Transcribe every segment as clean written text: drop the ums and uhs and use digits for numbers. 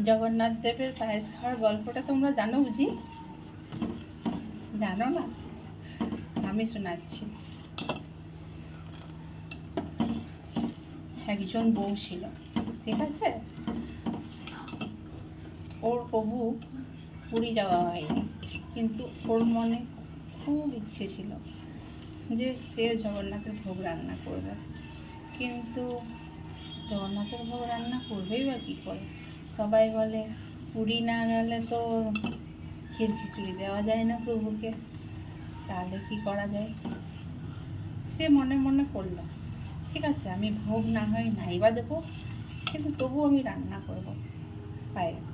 জগন্নাথ দেবের পায়েস খাওয়ার গল্পটা তোমরা জানো বুঝি? জানো না? আমি শোনাচ্ছি। একজন বউ ছিল, ঠিক আছে? ওর কবু পুরী যাওয়া হয়নি, কিন্তু ওর মনে খুব ইচ্ছে ছিল যে সে জগন্নাথের ভোগ রান্না করবে। কিন্তু জগন্নাথের ভোগ রান্না করবেই বা কী করে? সবাই বলে পুরী না গেলে তো ক্ষীর খিচুড়ি দেওয়া যায় না প্রভুকে, তাহলে কি করা যায়? সে মনে মনে করলো, ঠিক আছে, আমি ভোগ না হয় নাইবা দেবো, কিন্তু তবু আমি রান্না করব পায়েস।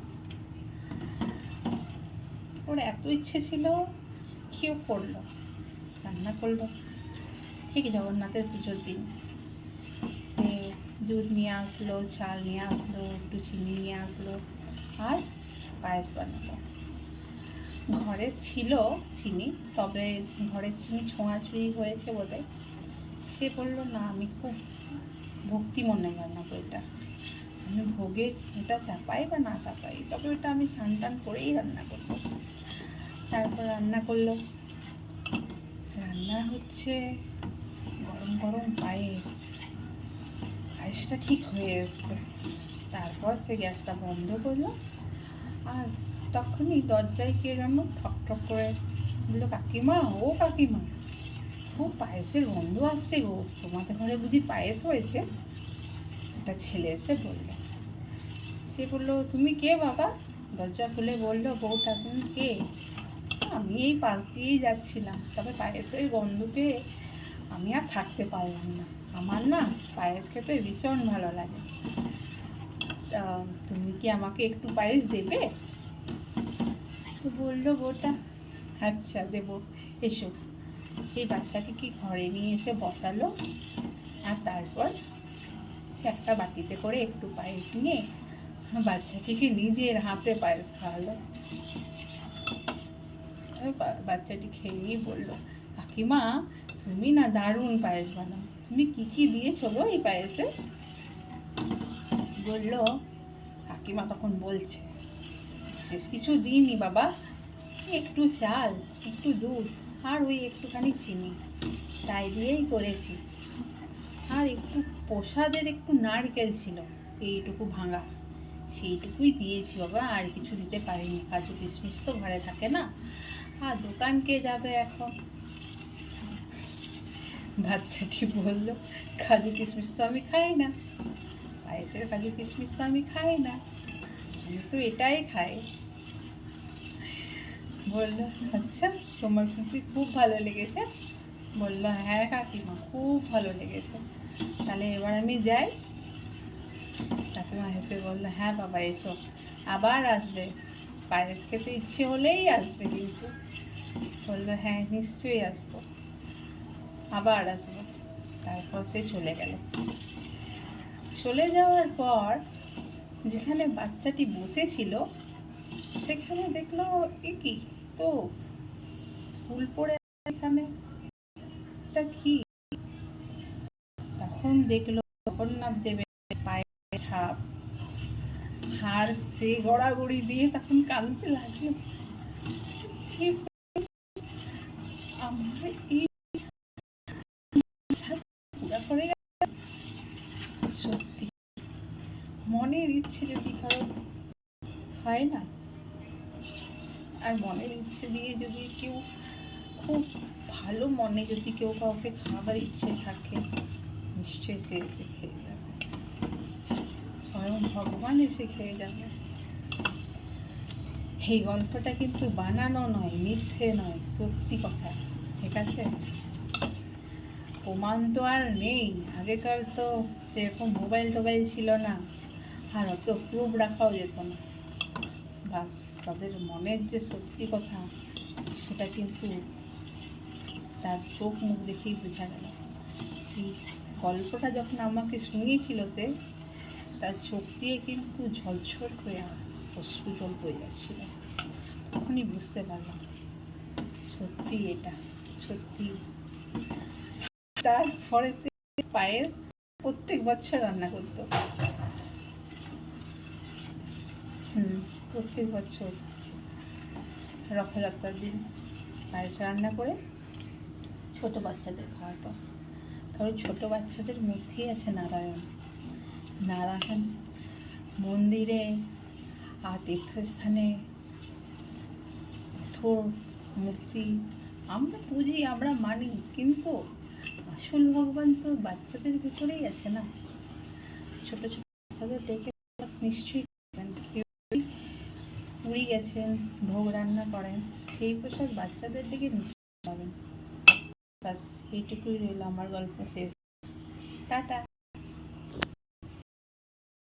ওর এত ইচ্ছে ছিল, কেউ করলো, রান্না করলো। ঠিক জগন্নাথের পুজোর দিন সে দুধ নিয়ে আসলো, চাল নিয়ে আসলো, একটু চিনি নিয়ে আসলো, আর পায়েস বানালো। ঘরে ছিল চিনি, তবে ঘরের চিনি ছোঁয়াছুঁয়ি হয়েছে বোধহয়। সে বলল, না, আমি খুব ভক্তি মনে বানাবো এটা, আমি ভোগে এটা চাপাই বা না চাপাই, তবে ওটা আমি স্নান টান করেই রান্না করবো। তারপর রান্না করলো। রান্না হচ্ছে গরম গরম পায়েস, পায়েসটা ঠিক হয়ে এসছে। তারপর সে গ্যাসটা বন্ধ করলো, আর তখনই দরজায় কে যেন ঠক ঠক করে বললো, কাকিমা, ও কাকিমা, খুব পায়েসের গন্ধ আসছে গো, তোমাদের ঘরে বুঝি পায়েস হয়েছে? একটা ছেলে এসে বলল। সে বলল, তুমি কে বাবা? দরজা খুলে বলল বউটা, তুমি কে? আমি এই পাশ দিয়েই যাচ্ছিলাম, তবে পায়েসের গন্ধ পেয়ে আমি আর থাকতে পারলাম না, আমার না পায়েস খেতে ভীষণ ভালো লাগে, তা তুমি কি আমাকে একটু পায়েস দেবে? তো বললো বউটা, আচ্ছা দেবো, এসো। সেই বাচ্চাটিকে ঘরে নিয়ে এসে বসালো, আর তারপর সে একটা বাটিতে করে একটু পায়েস নিয়ে বাচ্চাটিকে নিজের হাতে পায়েস খাওয়ালো। বাচ্চাটি খেয়েই বললো, কাকিমা, তুমি না দারুণ পায়েস বানাও, তুমি কি কি দিয়েছো গো এই পায়েসে? বললো, কাকিমা তখন বলছে, বিশেষ কিছু দিইনি বাবা, একটু চাল, একটু দুধ, আর ওই একটুখানি চিনি, তাই দিয়েই করেছি, আর একটু প্রসাদের একটু নারকেল ছিল এইটুকু ভাঙা, সেইটুকুই দিয়েছি বাবা, আর কিছু দিতে পারিনি, কাজু কিশমিশ তো ঘরে থাকে না, আর দোকান কে যাবে এখন? বাচ্চাটি বলল, কাজু কিশমিশ তো আমি খাই না, পায়েসের কাজু কিশমিশ তো আমি খাই না, আমি তো এটাই খাই। বলল, আচ্ছা, তোমার কিন্তু খুব ভালো লেগেছে? বলল, হ্যাঁ কাকিমা, খুব ভালো লেগেছে, তাহলে এবার আমি যাই? কাকিমা হেসে বলল, হ্যাঁ বাবা, এসো, আবার আসবে, পায়েস খেতে ইচ্ছে হলেই আসবে কিন্তু। বলল, হ্যাঁ নিশ্চয়ই আসবো, আবার আসবো। তারপর সে চলে গেল। চলে যাওয়ার পর যেখানে বাচ্চাটি বসেছিল সেখানে দেখলো, এ কি, তো ফুল পড়ে এখানে, এটা কি? তখন দেখলো জগন্নাথ দেবের পায়ের ছাপ, আর সে গড়াগড়ি দিয়ে তখন কাঁদতে লাগলো, আমার এই পুরা করে গেল। সত্যি মনের ইচ্ছে যদি কারো হয় না, আর মনের ইচ্ছে দিয়ে যদি কেউ খুব ভালো মনে যদি কেউ কাউকে খাওয়াবার ইচ্ছে থাকে, নিশ্চয়ই সে এসে খেয়ে যাবে, স্বয়ং ভগবান এসে খেয়ে যাবে। এই গল্পটা কিন্তু বানানো নয়, মিথ্যে নয়, সত্যি কথা, ঠিক আছে? প্রমাণ তো আর নেই, আগেকার তো যেরকম মোবাইল টোবাইল ছিল না, আর অত প্রুফ রাখাও যেত না, বাস তাদের মনের যে সত্যি কথা সেটা কিন্তু তার চোখ মুখ দেখেই বোঝা গেল। এই গল্পটা যখন আমাকে শুনিয়েছিল সে, তার চোখ দিয়ে কিন্তু ঝলঝল করে অশ্রু জল বয়ে যাচ্ছিল, তখনই বুঝতে পারলাম সত্যি এটা সত্যি। তারপরে পায়েস প্রত্যেক বছর রান্না করতো। প্রত্যেক বছর রথযাত্রার দিন পায়েস রান্না করে ছোট বাচ্চাদের খাওয়াতো। কারণ ছোট বাচ্চাদের মধ্যেই আছে নারায়ণ। নারায়ণ মন্দিরে আর তীর্থস্থানে পাথর মূর্তি আমরা পুজি, আমরা মানি, কিন্তু আসল ভগবান তো বাচ্চাদের ভিতরেই আছে না। ছোট ছোট বাচ্চাদের দেখে নিশ্চয়ই কেউ পুরী গেছেন, ভোগ রান্না করেন, সেই প্রসাদ বাচ্চাদের দিকে নিশ্চয়ই পাবেন। বাস এইটুকুই রইল আমার গল্প শেষ। টাটা।